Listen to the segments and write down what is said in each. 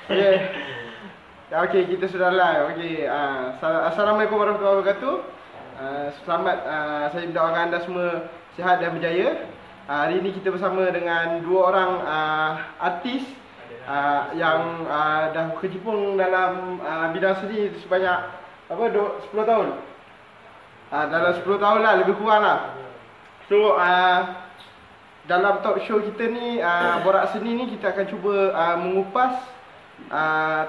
Okay. Okay, kita sudah live. Okay. Assalamualaikum warahmatullahi wabarakatuh. Selamat, saya mendoakan anda semua sihat dan berjaya. Hari ini kita bersama dengan dua orang artis yang dah berkecimpung dalam bidang seni sebanyak 10 tahun. Dalam 10 tahun lah, lebih kurang lah. So dalam talk show kita ni, Borak Seni ni, kita akan cuba mengupas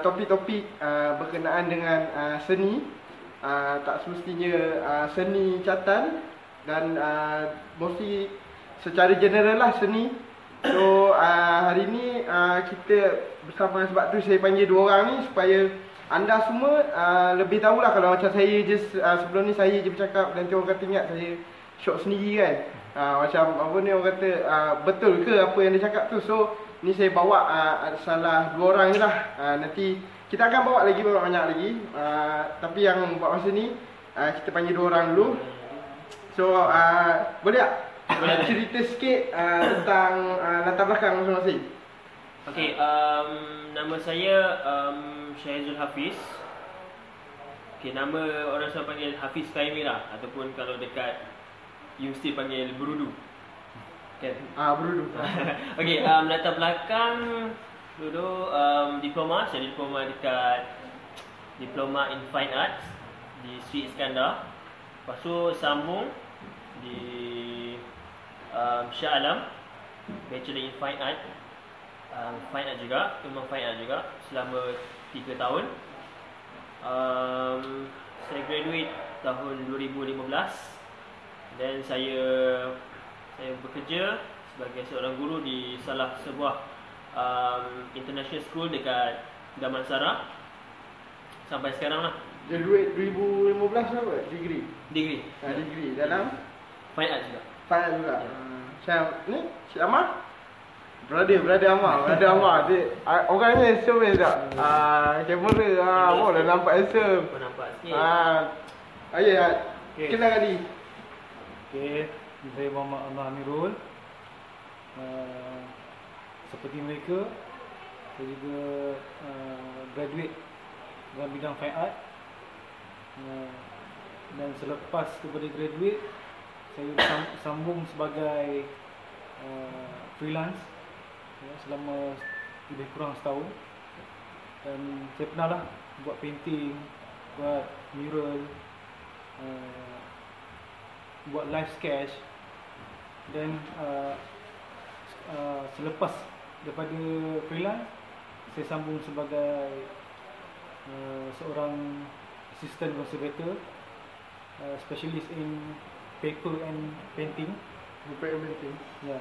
topik-topik berkenaan dengan seni. Tak semestinya seni catatan dan mostly secara general lah seni. So hari ni kita bersama, sebab tu saya panggil dua orang ni supaya anda semua lebih tahulah. Kalau macam saya je sebelum ni saya je bercakap, nanti orang kata ingat saya syok sendiri kan. Macam apa ni orang kata, betul ke apa yang dia cakap tu. So ni saya bawa salah dua orang je lah. Nanti kita akan bawa lagi banyak lagi. Tapi yang buat masa ni kita panggil dua orang dulu. So boleh tak cerita sikit tentang latar belakang masing-masing? Okay, nama saya Syahizul Hafiz. Okay, nama orang semua panggil Hafiz Taimir lah, ataupun kalau dekat universiti panggil Berudu. Kan? Berudu. Okay, latar belakang dulu diploma. Saya diploma dekat Diploma in Fine Arts di Sri Iskandar. Lepas tu sambung di Shah Alam, Bachelor in Fine Art. Fine Art juga, memang Fine Art juga, selama 3 tahun. Saya graduate tahun 2015. Dan saya bekerja sebagai seorang guru di salah sebuah international school dekat Damansara sampai sekarang lah. Graduate 2015 apa? Degree? Degree. Degree dalam? Fine Art juga. Fine Art juga. Macam ni, Cik Amal? Brother Amal. Dia, orangnya handsome tak? Kamera, dah nampak handsome. Kau nampak sikit. Okay. Kenal kali. Okay, saya Muhammad Anwar Amirul. Seperti mereka, saya juga graduate dalam bidang Fine Art. Dan selepas daripada graduate, saya sambung sebagai freelance selama lebih kurang setahun. Dan saya pernah lah buat painting, buat mural, buat live sketch. Dan selepas daripada freelance, saya sambung sebagai seorang assistant conservator, specialist in paper and painting. Ya.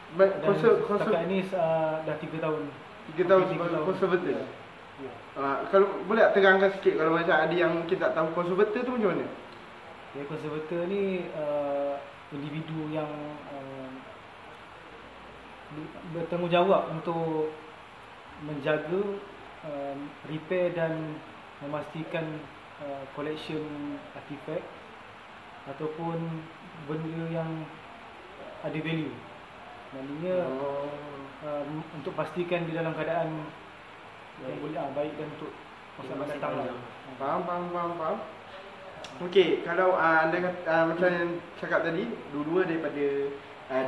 Dan setakat ini dah 3 tahun. 3 tahun sebagai conservator. Ya. Kalau boleh tak terangkan sikit, kalau macam ada yang kita tak tahu conservator tu macam mana? Ya, conservator ni individu yang bertanggungjawab untuk menjaga, repair dan memastikan collection artifak ataupun benda yang ada value. Maknanya untuk pastikan di dalam keadaan yang boleh baik dan untuk masa akan datang lah. Faham. Okey, kalau anda kata, macam yang cakap tadi, dua-dua daripada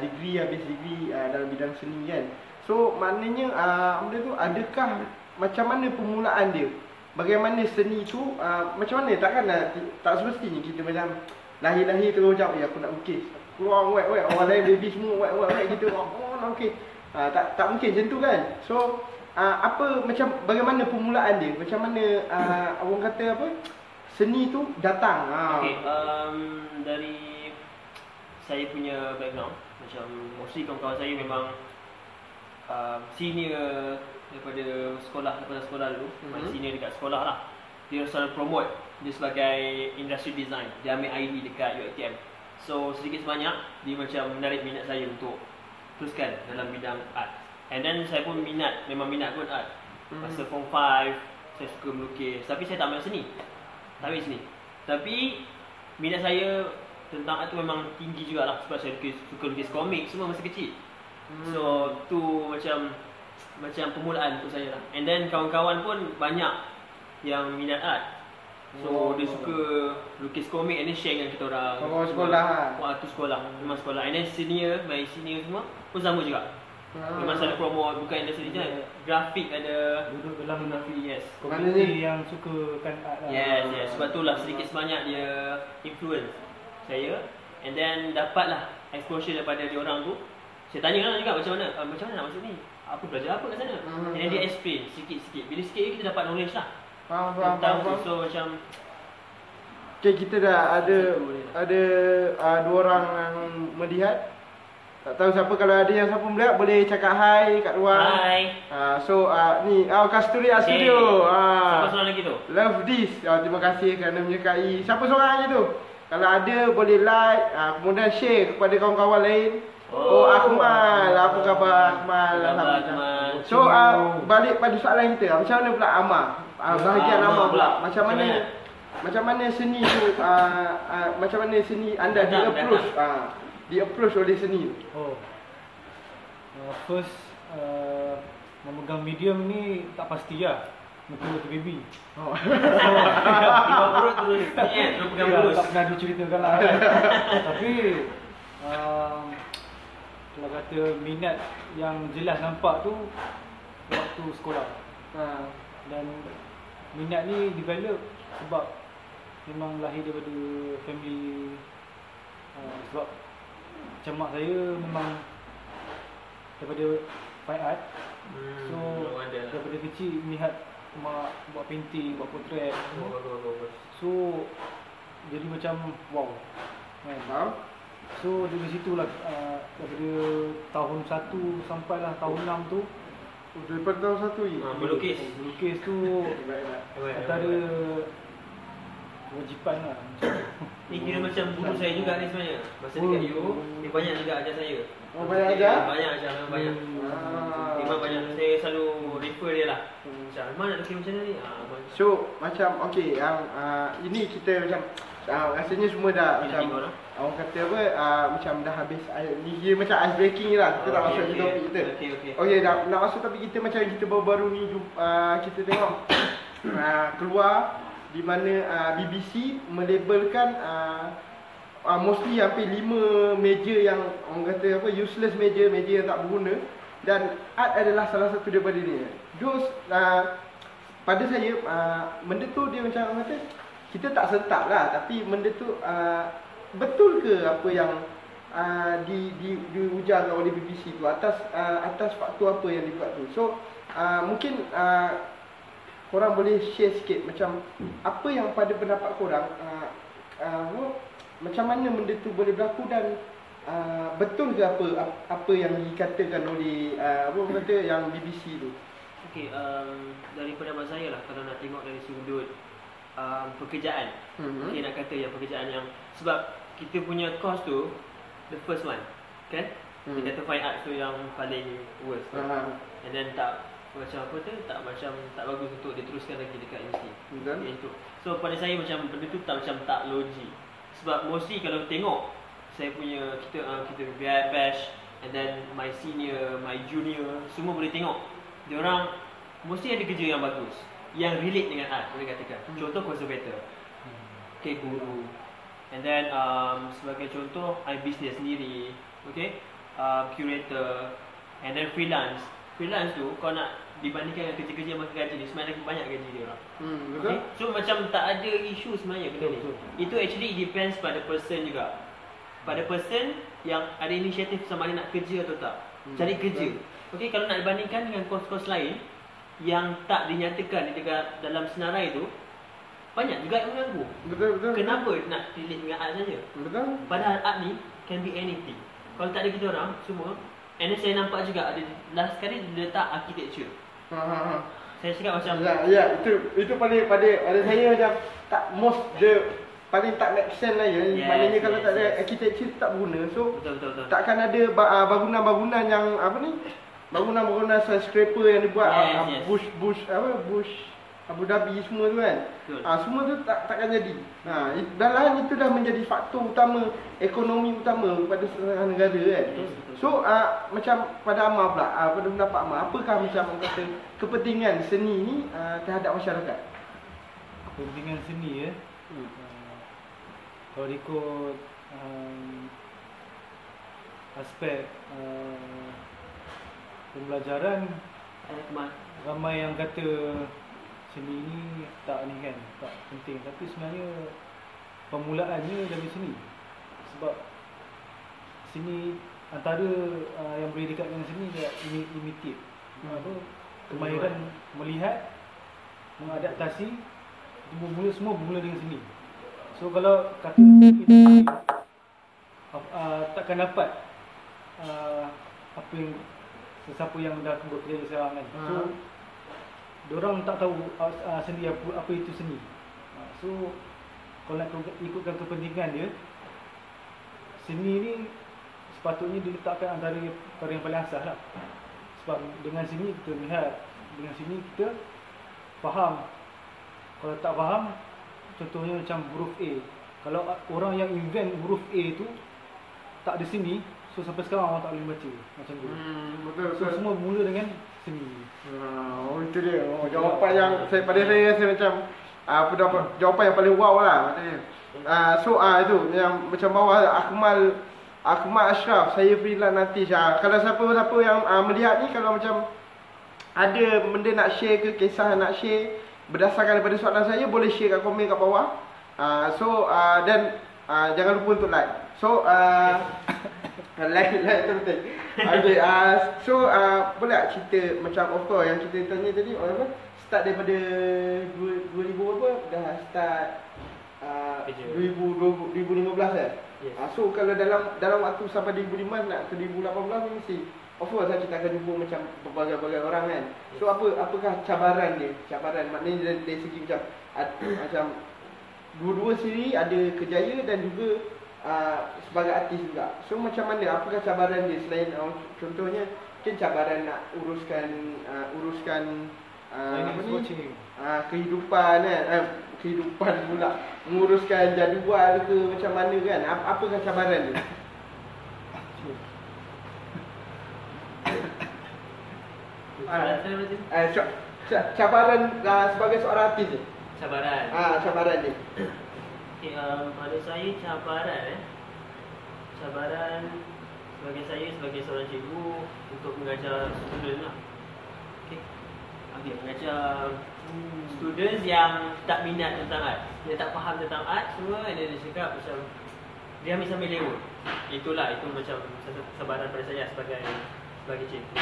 degree, habis degree dalam bidang seni kan. So maknanya benda tu, adakah macam mana permulaan dia? Bagaimana seni tu, macam mana? Tak semestinya kita macam lahir-lahir terus jawab, aku nak lukis. Keluar wet, orang lain baby semua wet gitu. Nak lukis. Tak mungkin macam tu kan. So bagaimana permulaan dia? Macam mana orang kata apa? Seni tu datang. Okay, dari saya punya background, macam mostly kawan-kawan saya memang senior daripada sekolah dulu. Senior dekat sekolah lah. Dia selalu promote dia sebagai industry design. Dia ambil ID dekat UiTM. So sedikit sebanyak dia macam menarik minat saya untuk teruskan dalam bidang art. And then saya pun memang minat pun art. Masa form 5 saya suka melukis, tapi saya tak ambil seni. Tapi minat saya tentang art tu memang tinggi jugalah, sebab saya suka lukis komik semua masa kecil. So tu macam macam permulaan untuk saya lah. And then kawan-kawan pun banyak yang minat art. So dia suka lukis komik and then share dengan kita orang. Sekolah. Waktu sekolah, memang sekolah. And then my senior semua pun sama juga. Memang selalu promote, bukan industri design, grafik ada. Duduk dalam grafik, yes. community yang sukakan art lah. Yes. Sebab itulah sedikit sebanyak dia influence saya. And then dapatlah exposure daripada dia orang tu. Saya tanya lah juga macam mana nak masuk ni? Apa belajar apa kat sana? And then dia explain sikit-sikit. Bila sikit kita dapat knowledge lah. Faham. So macam okay, kita dah ada dua orang yang melihat. Tak tahu siapa, kalau ada yang siapa melihat boleh cakap hi kat luar. Hi. So ni Kasturi Studio. Siapa seorang lagi tu? Love this. Terima kasih kerana menyukai. Siapa seorang lagi tu? Kalau ada boleh like, kemudian share kepada kawan-kawan lain. Akmal, apa khabar Akmal? Akmal. So balik pada soalan kita, macam mana pula Amar? Bahagian Amar pula. Macam mana seni tu macam mana seni anda di approach oleh seni? First memegang medium ni tak pasti lah. Betul baby. Tiba perut terus pegang terus. Tak pernah diceritakan lah kan. Tapi kalau kata minat yang jelas nampak tu waktu sekolah. Dan minat ni develop sebab memang lahir daripada family, sebab macam mak saya memang daripada fine art. So daripada kecil melihat mak buat painting, buat potret. So jadi macam wow kan. So dari situlah daripada tahun 1 sampailah tahun 6 tu. Daripada tahun 1 ni melukis tu antara kewajipan lah. Ni kira macam guru saya juga ni sebenarnya. Masa dekat U, dia banyak juga ajar saya. Banyak ajar? Banyak ajar, memang banyak. Memang banyak. Saya selalu refer dia lah. Macam, mana nak lukis macam ni? So, macam ini kita macam rasanya semua dah macam orang kata apa, macam dah habis. Ni dia macam ice breaking lah. Kita nak masuk ke topik kita. Okay, nak masuk topik kita macam kita baru-baru ni kita tengok keluar di mana BBC melabelkan mostly hampir 5 meja yang orang kata apa, useless meja yang tak berguna, dan art adalah salah satu daripada dia. Those pada saya benda tu dia macam orang kata kita tak sertak lah, tapi benda tu betul ke apa yang diujarkan oleh BBC tu atas faktor apa yang dibuat tu. So mungkin korang boleh share sikit macam apa yang pada pendapat korang, macam mana benda tu boleh berlaku dan betul ke apa yang dikatakan oleh apa kata yang BBC tu. Okey, dari pendapat saya lah, kalau nak tengok dari sudut pekerjaan, okay, nak kata yang pekerjaan yang, sebab kita punya course tu the first one kan, dia kata fine art tu yang paling worst and then tak macam apa tu, tak bagus untuk diteruskan lagi dekat universiti. Betul. So pada saya macam benda tu tak logik. Sebab mostly kalau tengok saya punya kita batch and then my senior, my junior, semua boleh tengok dia orang mesti ada kerja yang bagus, yang relate dengan art boleh katakan. Contoh conservator, okay, guru, and then sebagai contoh I business sendiri, okay, curator, and then freelance tu kau nak dibandingkan dengan kerja-kerja yang makan gaji ni, sebenarnya banyak gaji dia orang. Betul. Okay? So macam tak ada isu sebenarnya benda ni. Itu actually depends pada person juga. Pada person yang ada inisiatif sama ada nak kerja atau tak. Cari kerja. Okay, kalau nak dibandingkan dengan kos-kos lain yang tak dinyatakan di dekat dalam senarai tu, banyak juga yang mengganggu. Betul. Kenapa nak relate dengan art saja? Betul. Padahal art ni can be anything. Kalau tak ada kita orang semua, and then saya nampak juga ada last kali dia letak architecture. Saya cakap macam ya, itu paling pada saya macam tak most the paling tak make sense lah ya. Maknanya kalau tak ada architecture tak berguna. So betul. takkan ada bangunan-bangunan yang apa ni? Bangunan-bangunan skyscraper yang dibuat bush Abu Dhabi semua tu kan. Betul. Semua tu takkan jadi. Dan itu dah menjadi faktor utama, ekonomi utama kepada setengah negara kan. So macam pada Amar pula, pada pendapat Amar, apakah macam orang kata kepentingan seni ni terhadap masyarakat? Kepentingan seni ya. Kalau ikut aspek pembelajaran, ramai yang kata seni ni tak ni kan, tak penting. Tapi sebenarnya permulaannya dari seni. Sebab seni antara yang boleh dekat dengan seni dia imitate. Kemahiran melihat, mengadaptasi, semua bermula dengan seni. So kalau kata seni takkan dapat apa yang sesiapa yang dah bekerja sekarang kan. So diorang tak tahu seni apa itu seni. So kalau nak ikutkan kepentingan dia, seni ni sepatutnya diletakkan antara perkara yang paling asas lah. Sebab dengan sini kita lihat, dengan sini kita faham. Kalau tak faham, contohnya macam huruf A, kalau orang yang invent huruf A tu tak ada sini, so sampai sekarang orang tak boleh baca macam tu. Betul. So semua mula dengan seni. Itu dia. Jawapan yang pada saya rasa macam jawapan yang paling wow lah maknanya. So itu yang macam bawah Akmal Ashraf, saya freelance nanti. Kalau siapa-siapa yang melihat ni, kalau macam ada benda nak share ke, kisah nak share berdasarkan daripada soalan saya, boleh share kat komen kat bawah. Dan jangan lupa untuk like. So like tu penting. Okay, boleh tak cerita macam offer yang kita tanya tadi, apa? Start daripada 2000 apa? Dah start 2015 eh? Yes. So kalau dalam waktu sampai 2005 nak ke 2018 ni mesti of course kita akan jumpa macam berbagai-bagai orang kan. So apakah cabaran dia? Cabaran maknanya dari segi macam dua-dua sendiri ada kejaya dan juga sebagai artis juga. So macam mana, apakah cabaran dia selain contohnya mungkin cabaran nak uruskan apa ni? Kehidupan kan, kehidupan pula, menguruskan jadual ke macam mana kan, apakah cabaran dia? Cabaran sebagai seorang artis ni. Cabaran dia. Okay, pada saya cabaran sebagai saya sebagai seorang cikgu untuk mengajar student lah. Okay, mengajar students yang tak minat tentang art, dia tak faham tentang art semua, dia cakap macam dia ambil sambil lewat. Itu macam cabaran pada saya sebagai cikgu.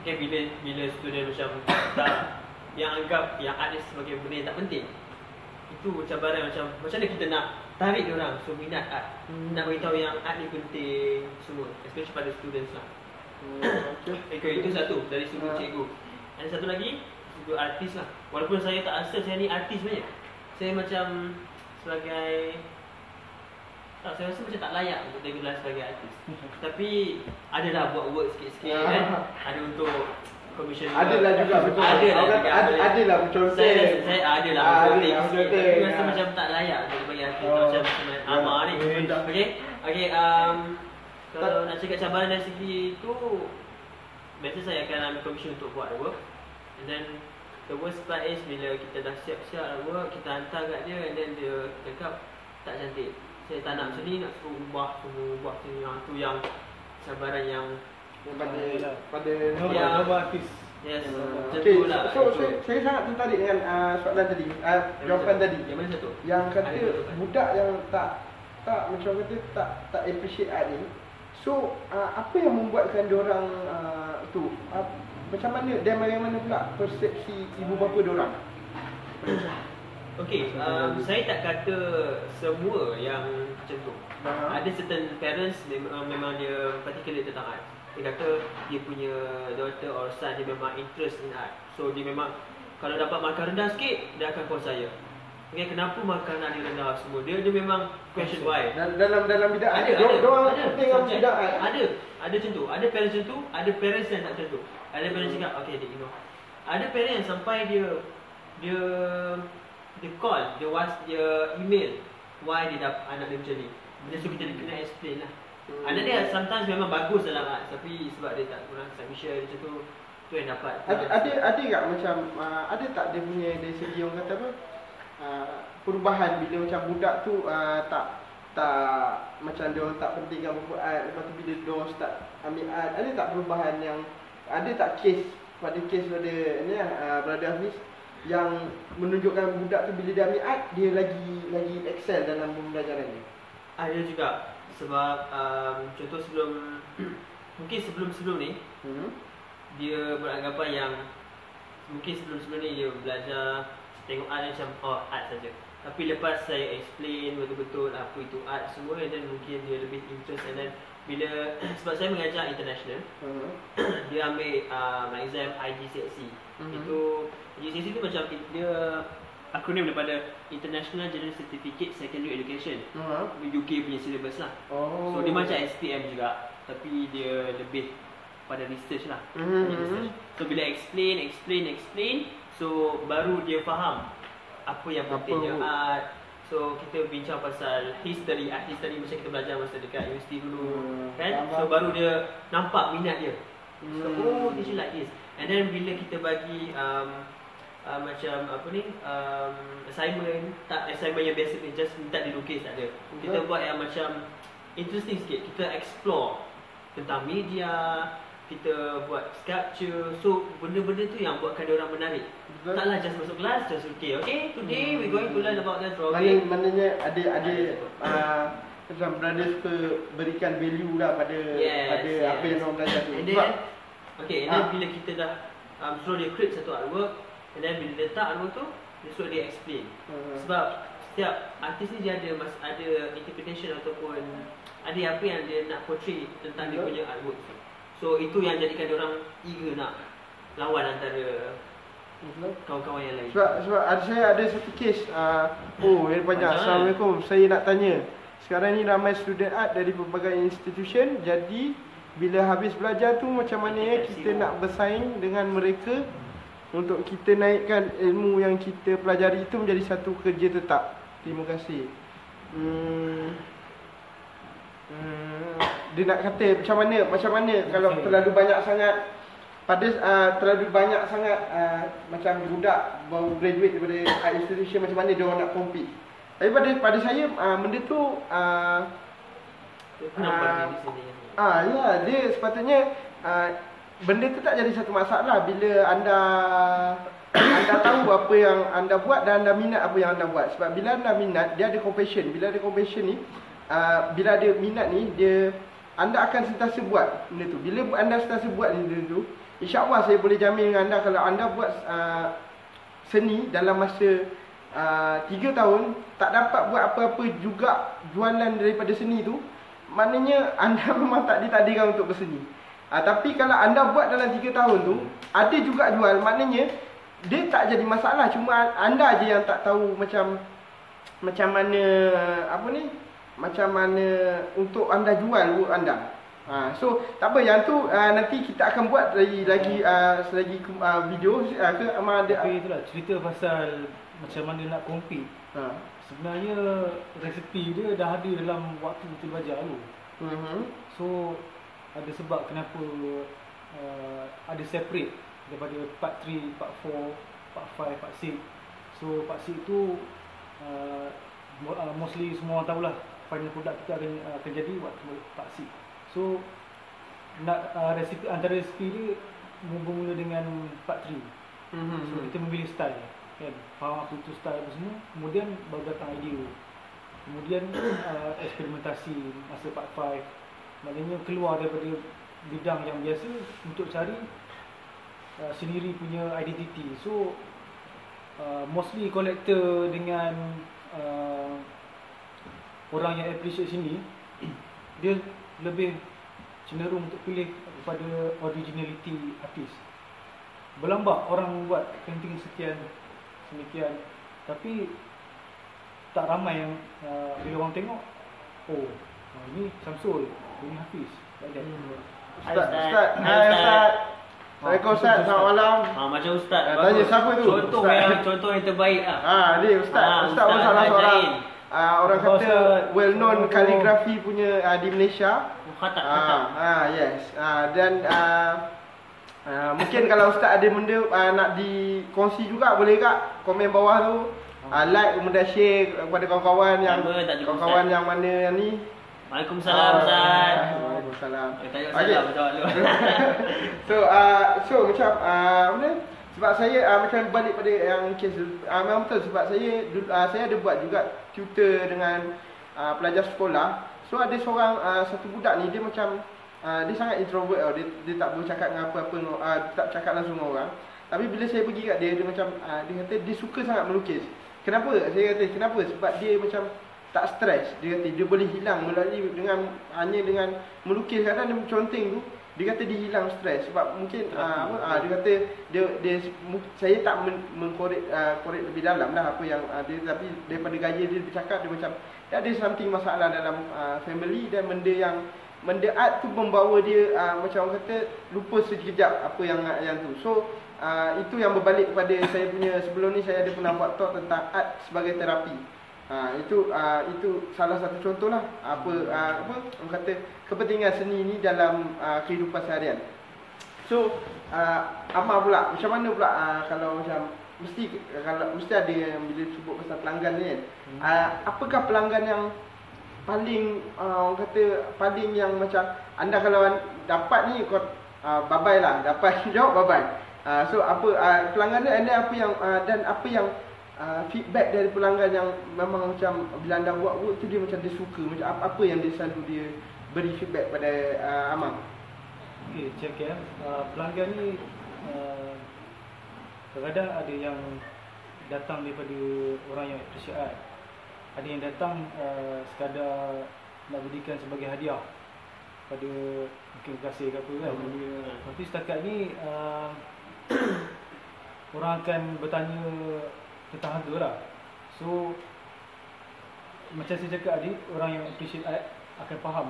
Okay, bila student macam tak, yang anggap yang art sebagai benda yang tak penting, itu cabaran macam mana kita nak tarik dia orang so minat art, nak beritahu yang art ni penting semua, especially pada students lah. Okay, itu satu dari sudut cikgu. Dan satu lagi sudut artis lah. Walaupun saya tak rasa saya ni artis sebenarnya, saya macam sebagai saya rasa macam tak layak untuk digelar sebagai artis. Tapi adalah buat work sikit-sikit kan. Ada untuk commission. Adalah juga betul. Adalah contoh. Saya adalah contoh. Tapi rasa macam tak layak untuk bagi artis macam Amar ni. Okey, kalau nak cakap cabaran dari segi tu, biasa saya akan ambil commission untuk buat work. And then the worst part is bila kita dah siap-siap work, kita hantar kat dia and then dia cakap tak cantik. Saya tak nak macam ni, nak suruh ubah macam ni. Tu yang cabaran yang pada artis. Yes, okay, so saya sangat tertarik dengan soalan tadi, jawapan tadi. Yang mana satu? Yang kata budak yang tak macam kata tak appreciate art ni. So apa yang membuatkan diorang tu macam mana dan bagaimana pula persepsi ibu bapa diorang? Okay, saya tak kata semua yang macam tu. Ada certain parents memang dia particular tentang art. Dia kata dia punya daughter or son dia memang interest in art. So dia memang kalau dapat markah rendah sikit, dia akan call saya. Okay, kenapa markah anak dia rendah semua? Dia memang question why. Dalam bidang art, ada tengok bidang art. Ada macam tu. Ada parents macam tu, ada parents yang tak macam tu. Ada parents cakap, okay, you know. Ada parents yang sampai dia dia call, dia email why dia anak dia macam ni. So kita kena explain lah. Anak dia sometimes memang bagus dalam art, tapi sebab dia tak kurang submission macam tu yang dapat. Ada tak macam ada tak dia punya dari segi orang kata apa perubahan bila macam budak tu tak macam dia orang tak pentingkan buku art, lepas tu bila dia orang start ambil art, ada tak perubahan yang ada tak case pada ni Brother Hafiz yang menunjukkan budak tu bila dia ambil art dia lagi excel dalam pembelajaran dia? Ada juga sebab contoh mungkin sebelum ni dia beranggapan yang mungkin sebelum ni dia belajar tengok art macam art saja. Tapi lepas saya explain betul-betul apa itu art semua, dan mungkin dia lebih interest. And then bila sebab saya mengajar international, dia ambil exam IGCSE. Itu IGCSE tu macam dia akronim daripada International General Certificate Secondary Education. UK punya syllabus lah. So dia macam SPM juga, tapi dia lebih pada research lah. Research. So bila explain, so baru dia faham apa yang pentingnya art. So kita bincang pasal history, art history macam kita belajar masa dekat universiti dulu, kan? So baru dia nampak minat dia. So this is like this. And then bila kita bagi macam apa ni assignment yang biasa just minta dilukis, tak ada. Kita buat yang macam interesting sikit. Kita explore tentang media, kita buat sculpture. So benda-benda tu yang buatkan dia orang menarik. Taklah just masuk kelas just okay today we going to learn about the drawing. Maknanya ada macam brother suka berikan value lah pada apa yang orang belajar tu. And then and then bila kita dah suruh dia create satu artwork, and then bila letak artwork tu dia suruh dia explain. Sebab setiap artis ni dia ada interpretation ataupun ada apa yang dia nak portray tentang dia punya artwork. So itu yang jadikan dia orang eager nak lawan antara kawan-kawan yang lain. Sebab saya ada satu kes yang banyak. Assalamualaikum, saya nak tanya, sekarang ni ramai student art dari berbagai institution, jadi bila habis belajar tu macam mana kita nak bersaing dengan mereka untuk kita naikkan ilmu yang kita pelajari itu menjadi satu kerja tetap? Terima kasih. Dia nak kata macam mana kalau terlalu banyak sangat macam budak baru graduate daripada art institution, macam mana dia orang nak compete. Tapi pada saya benda tu dia sepatutnya benda tu tak jadi satu masalah bila anda tahu apa yang anda buat dan anda minat apa yang anda buat. Sebab bila anda minat, dia ada compassion. Bila ada compassion ni, bila ada minat ni, anda akan sentiasa buat benda tu. Bila anda sentiasa buat benda tu, InsyaAllah saya boleh jamin dengan anda, kalau anda buat seni dalam masa 3 tahun tak dapat buat apa-apa juga jualan daripada seni tu, maknanya anda memang tak ditakdirkan untuk berseni. Tapi kalau anda buat dalam 3 tahun tu ada juga jual, maknanya dia tak jadi masalah. Cuma anda je yang tak tahu macam mana macam mana untuk anda jual work anda. So tak apa, yang tu nanti kita akan buat lagi selagi video ke ada. Tapi itulah cerita pasal macam mana nak compete. Sebenarnya resepi dia dah ada dalam waktu kita belajar dulu. So ada sebab kenapa ada separate daripada part 3, part 4, part 5, part 6. So part 6 tu mostly semua orang tahulah final product kita akan jadi waktu part 6. So nak antara resipi dia bermula dengan part 3. So kita memilih style, kan, faham apa itu style apa semua, kemudian baru datang idea, kemudian eksperimentasi masa part 5. Maknanya keluar daripada bidang yang biasa untuk cari sendiri punya identity. So mostly collector dengan orang yang appreciate sini, dia lebih cenderung untuk pilih kepada originality artis. Berlambak orang buat painting semikian, tapi tak ramai yang bila orang tengok, ini Samsul, ini Hafiz. Ustaz. Assalamualaikum Ustaz, selamat malam. Macam Ustaz. Tanya siapa tu? Contoh yang terbaik lah. Dia Ustaz. Ustaz pun salah seorang orang kata well known kaligrafi punya di Malaysia. Khatak. Yes. Dan mungkin kalau Ustaz ada benda nak dikongsi juga, boleh kak komen bawah tu. Like kemudian share kepada kawan-kawan yang mana yang ni. Waalaikumsalam Ustaz. Waalaikumsalam. Tanya salam jawab dulu. So macam mana? Sebab saya macam balik pada yang kes memang betul sebab saya ada buat juga tutor dengan pelajar sekolah. So ada seorang satu budak ni dia macam dia sangat introvert tau. Dia tak boleh cakap dengan apa-apa, tak cakap langsung dengan orang. Tapi bila saya pergi kat dia macam dia kata dia suka sangat melukis. Kenapa? Saya kata kenapa? Sebab dia macam tak stres. Dia kata dia boleh hilang melalui hanya dengan melukis. Kadang dia conteng tu, dia kata dia hilang stres sebab mungkin dia kata saya tak mengkorek lebih dalam lah apa yang dia, tapi daripada gaya dia bercakap dia macam dia ada something masalah dalam family, dan benda art tu membawa dia macam orang kata lupa sekejap apa yang tu. So itu yang berbalik kepada saya punya sebelum ni saya ada pernah buat talk tentang art sebagai terapi. Itu salah satu contoh lah apa orang kata kepentingan seni ni dalam kehidupan seharian. So Amar pula macam mana pula kalau macam mesti ada yang bila sebut pasal pelanggan ni kan. Apakah pelanggan yang paling orang kata paling yang macam anda kalau dapat ni kau bye-bye lah, dapat jawab bye-bye. So apa pelanggan ni anda apa yang dan apa yang feedback dari pelanggan yang memang macam bila anda buat work tu dia macam dia suka, macam apa yang dia selalu dia beri feedback pada Amar? Okey, check ya. Pelanggan ni kadang-kadang ada yang datang daripada orang yang appreciate art. Ada yang datang sekadar nak berikan sebagai hadiah pada mungkin kasih ke apa kan. Tapi setakat ni orang akan bertanya tentang harga lah. So macam saya cakap tadi, orang yang appreciate art akan faham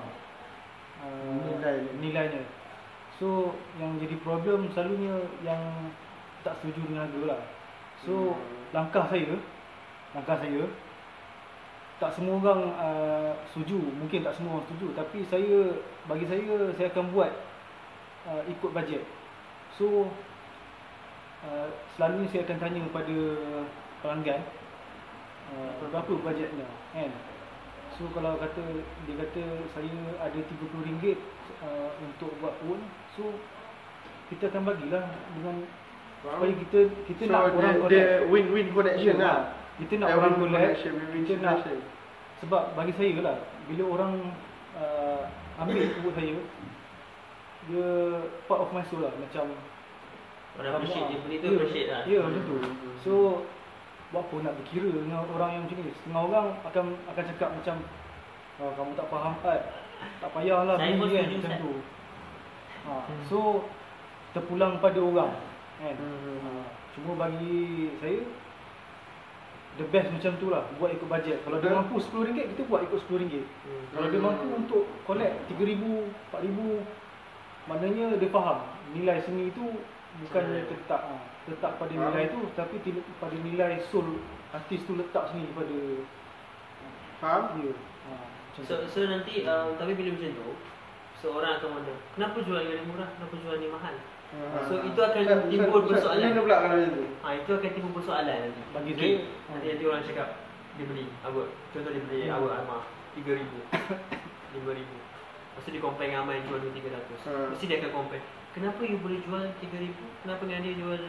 nilainya. So yang jadi problem selalunya yang tak setuju dengan harga lah. So langkah saya tak semua orang setuju, mungkin tak semua orang setuju, tapi bagi saya akan buat ikut bajet. So selalunya saya akan tanya kepada pelanggan berapa bajetnya kan. So kalau dia kata saya ada RM30 untuk buat pun, so kita akan bagilah dengan supaya kita so, nak orang dia win-win connection lah. Kita nak orang collect, kita nak, sebab bagi saya lah bila orang ambil work saya, dia part of my soul lah, macam orang appreciate dia beli tu appreciate lah. Ya macam tu. So buat apa nak berkira dengan orang yang macam ni. Setengah orang akan cakap macam kamu tak faham art, tak payahlah beli kan macam tu. So terpulang pada orang kan. Cuma bagi saya the best macam tu lah, buat ikut bajet. Kalau dia mampu RM10, kita buat ikut RM10. Kalau dia mampu untuk collect RM3,000, RM4,000, maknanya dia faham nilai seni tu bukannya tetap pada nilai tu, tapi pada nilai soul artis tu letak sini pada faham dia. So nanti tapi bila macam tu, seorang akan wonder, kenapa jual yang murah, kenapa jual yang mahal? So itu akan timbul persoalan. Macam pula kalau macam tu. Itu akan timbul persoalan nanti. Bagi nanti orang cakap dia beli awak, contoh dia beli awak Amar RM3,000, RM5,000. Lepas tu dia compare dengan Amar yang jual RM2,300. Mesti dia akan compare, kenapa you boleh jual RM3,000, kenapa dengan dia jual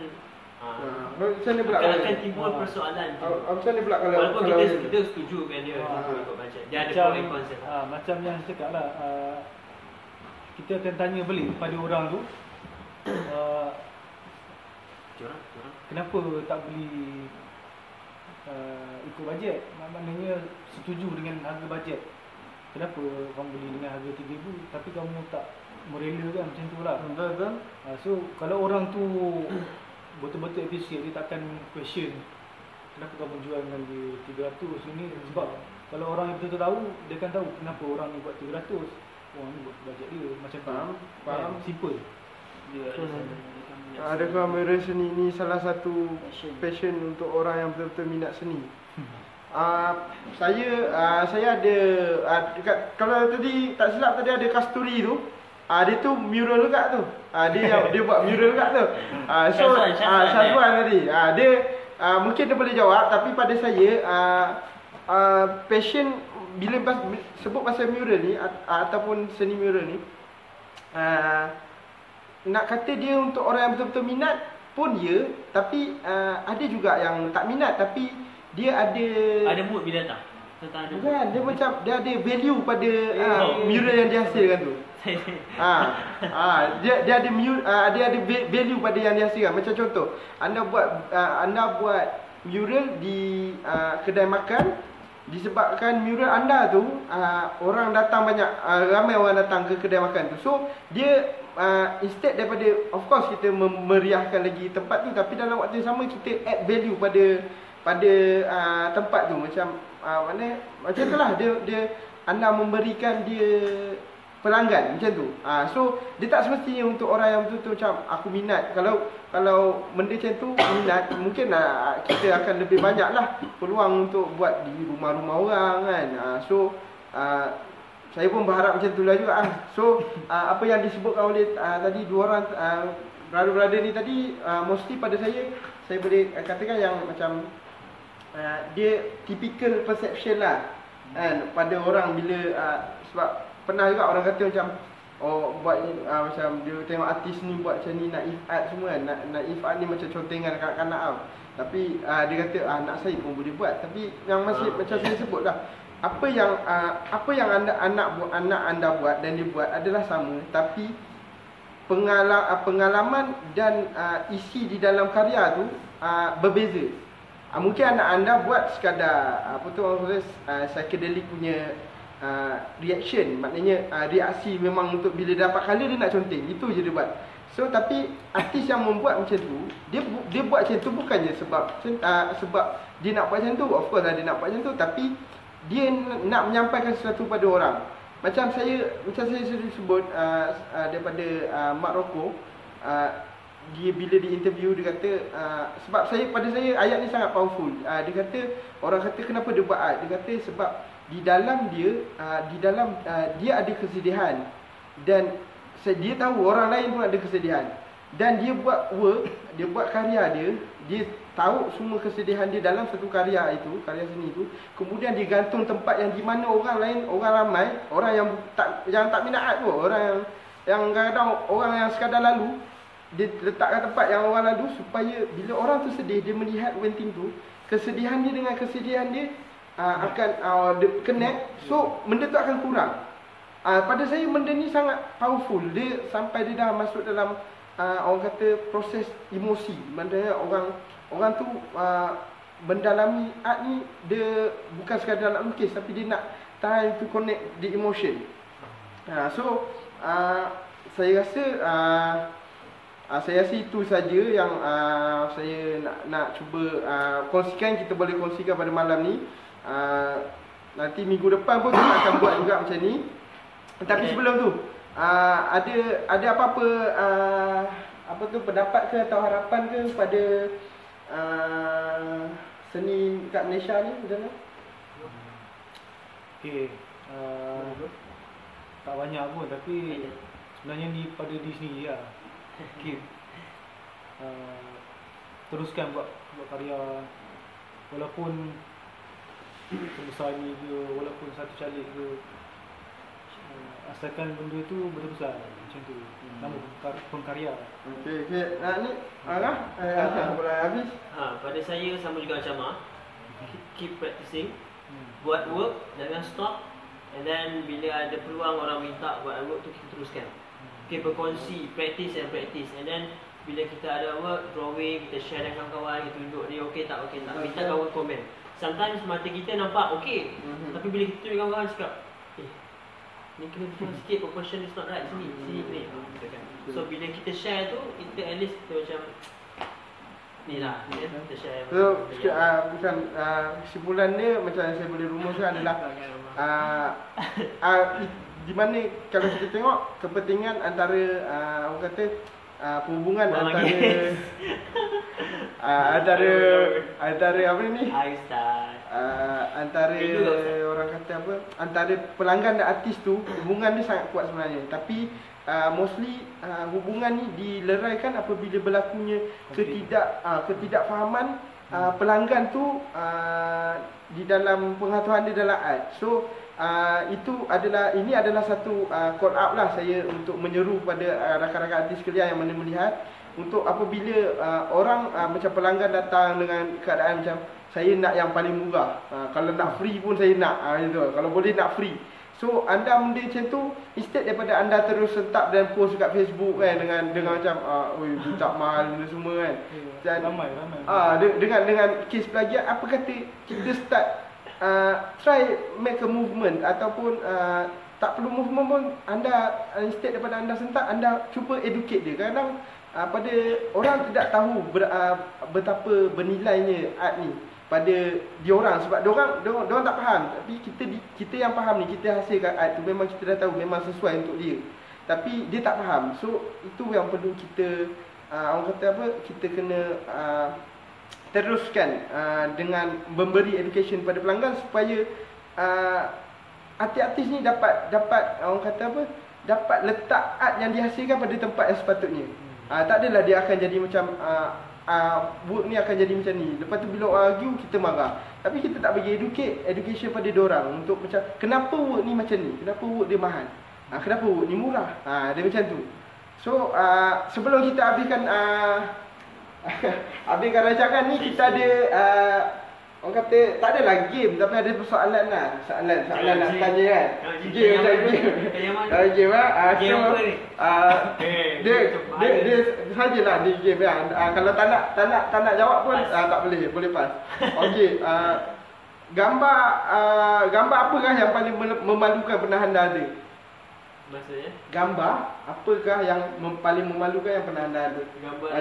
macam ni pula akan timbul persoalan. Macam ni pula kalau walaupun kita setuju dengan dia ikut bajet. Dia ada pro and cons. Macam yang saya cakap lah, kita akan tanya balik pada orang tu, kenapa tak beli ikut bajet? Maknanya setuju dengan harga bajet. Kenapa kamu beli dengan harga RM3,000 tapi kamu tak merelakan macam tu lah. Betul. So kalau orang tu betul-betul appreciate, dia takkan question kenapa kamu jual dengan dia RM300 ni. Sebab kalau orang yang betul-betul tahu, dia akan tahu kenapa orang ni buat RM300. Orang ni buat bajet dia macam tu. Faham. Simple. Dia ada Adakah mural seni ni salah satu passion untuk orang yang betul-betul minat seni? Saya ada dekat, kalau tadi tak silap tadi ada Kasturi tu. Dia tu mural juga tu. Dia buat mural juga tu. Syazwan tadi. Dia mungkin dia boleh jawab, tapi pada saya passion bila sebut pasal mural ni ataupun seni mural ni, nak kata dia untuk orang yang betul-betul minat pun ya, tapi ada juga yang tak minat tapi dia ada mood bila datang. Bukan, dia macam dia ada value pada mural yang dia hasilkan tu. Dia ada value pada yang dia hasilkan. Macam contoh, anda buat mural di kedai makan, disebabkan mural anda tu orang datang banyak, ramai orang datang ke kedai makan tu. So dia instead daripada, of course kita memeriahkan lagi tempat tu, tapi dalam waktu yang sama kita add value pada tempat tu. Macam itulah dia anda memberikan dia pelanggan macam tu. So dia tak semestinya untuk orang yang betul-betul macam aku minat. Kalau benda macam tu minat, mungkin kita akan lebih banyak lah peluang untuk buat di rumah-rumah orang kan. So saya pun berharap macam tu lah juga. So apa yang disebutkan oleh tadi dua orang brother-brother ni tadi, mostly pada saya boleh katakan yang macam dia typical perception lah kan, pada orang bila sebab pernah juga orang kata macam buat macam dia tengok artis ni buat macam ni, naif art semua kan. Naif art ni macam contengan kanak-kanak tau. Tapi dia kata anak saya pun boleh buat. Tapi yang masih macam saya sebut lah, apa yang anak anda buat dan dia buat adalah sama, tapi pengalaman dan isi di dalam karya tu berbeza. Mungkin anak anda buat sekadar psychedelic punya reaction, maknanya reaksi memang untuk bila dapat colour dia nak conteng, itu je dia buat. So tapi artis yang membuat macam tu, dia buat macam tu bukannya sebab dia nak buat macam tu. Of course lah dia nak buat macam tu, tapi dia nak menyampaikan sesuatu pada orang. Macam saya sudah sebut daripada Mak Roko, dia bila di interview dia kata sebab pada saya ayat ni sangat powerful. Dia kata, orang kata kenapa dia buat art, dia kata sebab di dalam dia ada kesedihan, dan dia tahu orang lain pun ada kesedihan, dan dia buat karya dia tahu semua kesedihan dia dalam satu karya seni itu, kemudian dia gantung tempat yang di mana orang ramai, orang yang tak minat art tu, orang yang kadang orang yang sekadar lalu, dia letakkan tempat yang orang lalu supaya bila orang tu sedih, dia melihat painting tu, kesedihan dia dengan kesedihan dia akan connect. So benda tu akan kurang. Pada saya benda ni sangat powerful. Dia sampai dia dah masuk dalam orang kata proses emosi. Maknanya orang tu mendalami art ni, dia bukan sekadar nak lukis, tapi dia nak try to connect the emotion. Saya rasa itu saja yang saya nak cuba kongsikan. Kita boleh kongsikan pada malam ni. Nanti minggu depan pun kita akan buat juga macam ni. Tapi sebelum tu, ada apa-apa pendapat ke atau harapan ke pada seni kat Malaysia ni macam mana? Okay, tak banyak pun, tapi sebenarnya ni pada diri sendiri lah. Okay. Teruskan buat karya, walaupun sebesar ni ke, walaupun satu calik ke, asalkan benda tu betul-betul macam tu. Nama pengkarya. Okey. Ni Hafiz. Pada saya sama juga macam keep practicing, buat work, jangan stop, and then bila ada peluang orang minta buat work tu, kita teruskan. Okay, berkongsi, practice, and then bila kita ada work, drawing, kita share dengan kawan-kawan, kita tunjuk dia okey tak, minta kawan komen. Sometimes mata kita nampak okey, tapi bila kita tunjuk kawan-kawan cakap, ni kena betul sikit, proportion is not right, sini ni. So bila kita share tu, kita at least kita macam ni lah, kita share. So bukan kesimpulan dia macam saya boleh rumuskan adalah di mana kalau kita tengok kepentingan antara orang kata perhubungan Buang antara lagi. antara apa ni? Ustaz. Antara Itu tak, Ustaz? orang kata apa? Antara pelanggan dan artis tu hubungan dia sangat kuat sebenarnya. Tapi mostly hubungan ni dileraikan apabila berlakunya ketidakfahaman pelanggan tu di dalam pengetahuan dia dalam art. So ini adalah satu call out lah saya untuk menyeru pada rakan-rakan artis sekalian yang mana melihat, untuk apabila orang macam pelanggan datang dengan keadaan macam saya nak yang paling murah, kalau nak free pun saya nak, gitu. Kalau boleh nak free. So anda benda macam tu, instead daripada anda terus sentap dan post dekat Facebook kan, dengan macam oi budak mahal benda semua kan. Dan Ramai. dengan kes plagiat, apa kata kita start try make a movement, ataupun tak perlu movement pun, anda instead daripada anda sentak, anda cuba educate dia. Kadang pada orang tidak tahu betapa bernilainya art ni pada diorang, sebab diorang tak faham. Tapi kita yang faham ni, kita hasilkan art tu, memang kita dah tahu memang sesuai untuk dia, tapi dia tak faham. So itu yang perlu kita orang kata apa, kita kena teruskan dengan memberi education pada pelanggan, supaya artis-artis ni dapat orang kata apa, dapat letak art yang dihasilkan pada tempat yang sepatutnya. Tak adalah dia akan jadi macam work ni akan jadi macam ni, lepas tu bila orang argue kita marah, tapi kita tak bagi education pada diorang untuk macam kenapa work ni macam ni, kenapa work dia mahal, kenapa work ni murah, dia macam tu. So sebelum kita habiskan rancangan ni, kita ada orang kata tak adalah game, tapi ada soalan lah. Soalan nak tanya kan. Game macam game. Game dia sajalah di game kan. Kalau tak nak jawab pun tak boleh pas. Okey, gambar apakah yang paling memalukan pernah anda ada? Maksudnya? Gambar apakah yang paling memalukan yang pernah anda ada? Gambar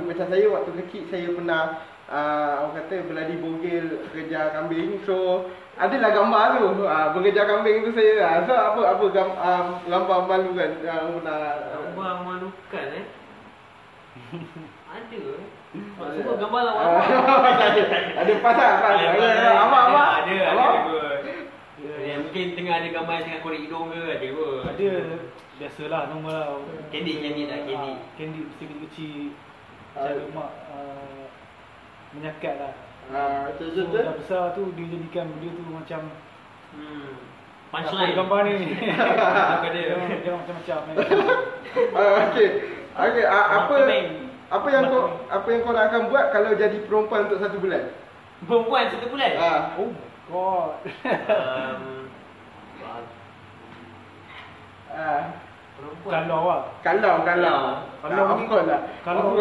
Macam saya waktu kecil, saya pernah orang kata berlari bogel kejar kambing. So adalah gambar tu, mengejar kambing tu saya. So apa gambar memalukan yang pernah? Gambar memalukan ada. Semua gambar lawa. Ada pasal. Ada. Mungkin tengah ada gambar yang tengah korek hidung ke, ada kot. Ada, biasalah normal lah. Candy tak candy. Candy mesti kecil. Cara mak menyakat lah. So dah besar tu dia jadikan benda tu macam punchline gambar ni. Ada. Jangan macam-macam. Okey, apa yang kau akan buat kalau jadi perempuan untuk 1 bulan? Perempuan 1 bulan? Oh God. Kalau of course lah. Kalau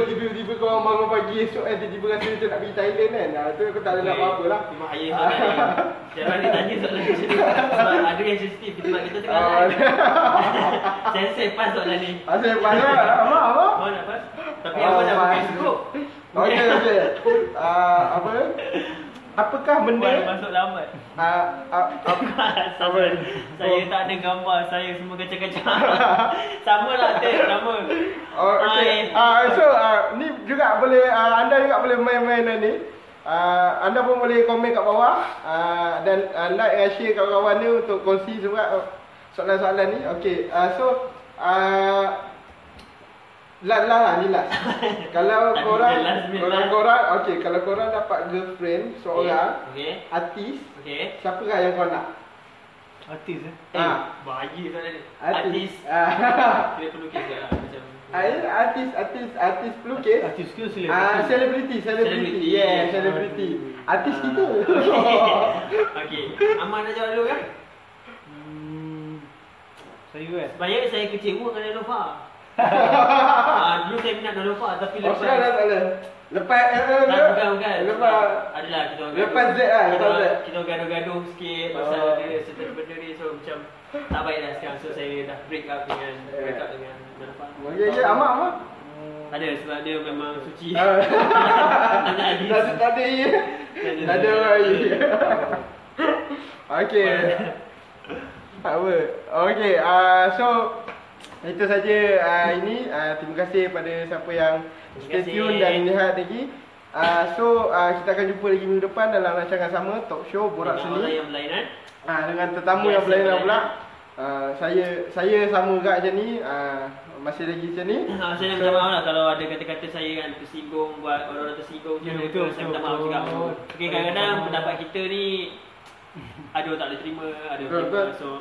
tiba-tiba kau orang bangun pagi esok tiba-tiba rasa macam nak pergi Thailand kan. Tu aku tak ada nak apa-apa lah. Cuma ayah soalan ni. Jangan dia tanya soalan macam ni. Sebab ada yang sensitif sebab kita tengah live. Sensei pas soalan ni. Saya pas lah. Apa? Mau nak pas? Tapi awak dah pakai cukup. Okey. Apakah benda masuk lambat. Saya tak ada gambar, saya semua kacang-kacang. Sama lah sama. Okay. So ni juga boleh anda juga boleh main-main ni. Anda pun boleh komen kat bawah dan like dan share kawan-kawan ni untuk kongsi semua soalan-soalan ni. Okey. So lah ni last. Kalau korang okey, kalau korang dapat girlfriend seorang artis, siapakah yang kau nak? Artis Bahaya soalan ni. Artis. Kita perlu kisah lah macam artis pelukis. Artis ke selebriti? Selebriti. Yeah, selebriti. Artis kita. Okey. Aman nak jawab dulu kan? Saya kan? Sebenarnya saya kecewa dengan Nelofa. Dulu saya minat Nelofa tapi lepas Lepas bukan. Lepas adalah kita orang lepas Z lah. Kita gaduh-gaduh sikit pasal dia certain benda ni, so macam tak baik dah sekarang, so saya dah break up dengan Nelofa. Ya, amak. Tak ada, sebab dia memang suci. Tak ada lagi. Okey. So Itu saja ini. Terima kasih pada siapa yang stay tune dan lihat lagi. Kita akan jumpa lagi minggu depan dalam rancangan sama, talk show Borak dengan Seni. orang yang berlainan. Dengan tetamu yang berlainan pula. Saya sama juga macam ni. Masih lagi macam ni. Saya minta maaf lah kalau ada kata-kata saya yang tersinggung, buat orang-orang tersinggung. Betul, Saya minta maaf juga. Okay, kadang-kadang pendapat kita ni ada orang tak boleh terima, ada orang terima. So,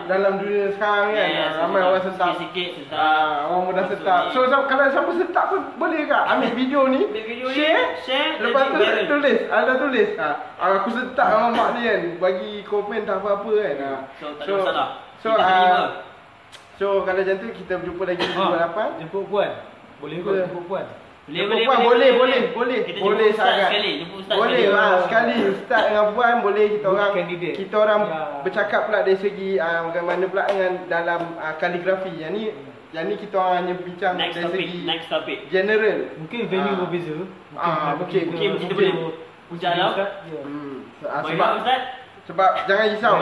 dalam dunia sekarang kan, ramai orang setap. Sikit-sikit setap. Orang mudah setap. So kalau siapa setap pun boleh ke ambil video ni, share, lepas tu tulis, anda tulis. Aku setap dengan mak ni kan, bagi komen tak apa-apa kan. So tak ada masalah. So kalau macam tu kita berjumpa lagi minggu depan. Jemput puan. Boleh ke jemput puan? Boleh sangat. Boleh lah sekali ustaz dengan puan, boleh kita orang bercakap pula dari segi bagaimana pula dengan dalam kaligrafi. Yang ni kita orang hanya bincang dari segi next topic general. Mungkin venue berbeza. Mungkin kita boleh puncak lah. Sebab jangan risau.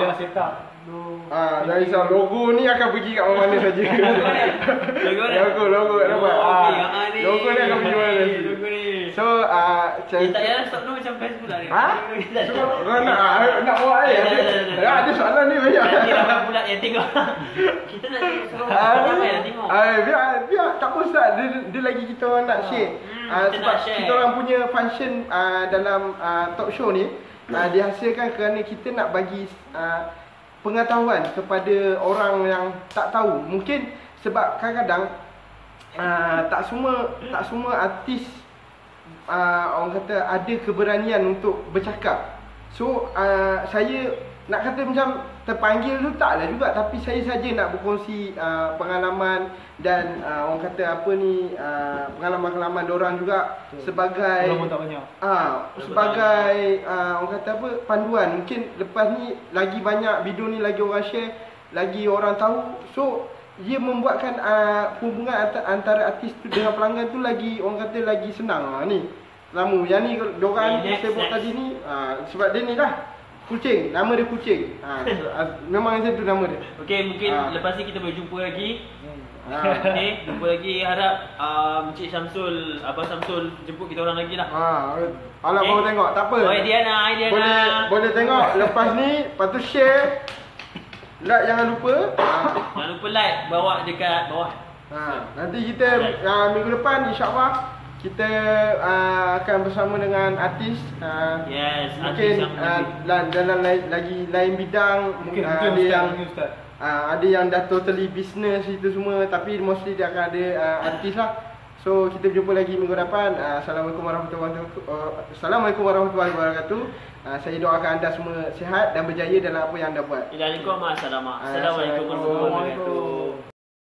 Jangan risau, logo ni akan pergi kat mana-mana saja. Logo dapat. Logo ni akan pergi mana saja. So tak payah stop dulu macam Facebook lah. Kau nak buat ada soalan ni banyak. Nanti ramai pula yang tengok. Kita nak suruh ramai yang tengok. Biar tak apa ustaz, dia lagi kita orang nak share. Sebab kita orang punya function dalam talk show ni dihasilkan kerana kita nak bagi pengetahuan kepada orang yang tak tahu. Mungkin sebab kadang-kadang tak semua artis orang kata ada keberanian untuk bercakap. So saya nak kata macam terpanggil tu taklah juga, tapi saya saja nak berkongsi pengalaman dan orang kata apa ni pengalaman-pengalaman diorang juga sebagai tak banyak. Sebagai orang kata apa panduan. Mungkin lepas ni lagi banyak video ni lagi orang share, lagi orang tahu. So dia membuatkan hubungan antara artis tu dengan pelanggan tu lagi orang kata lagi senang ni. Lama yang ni diorang sebut tadi ni sebab dia ni lah kucing, nama dia kucing. Memang macam tu nama dia. Okey, mungkin lepas ni kita boleh jumpa lagi. Okey, jumpa lagi. Harap Encik Syamsul, Abang Syamsul jemput kita orang lagi lah. Alah baru tengok, tak apa. Diana. Boleh tengok lepas ni, lepas tu share. Like jangan lupa. Jangan lupa like, bawa dekat bawah. Nanti kita minggu depan insya-Allah kita akan bersama dengan artis. Mungkin dalam lain bidang. Mungkin ada yang dah totally business itu semua, tapi mostly dia akan ada artis lah. So kita berjumpa lagi minggu depan. Assalamualaikum warahmatullahi wabarakatuh. Saya doakan anda semua sihat dan berjaya dalam apa yang anda buat. Assalamualaikum warahmatullahi wabarakatuh.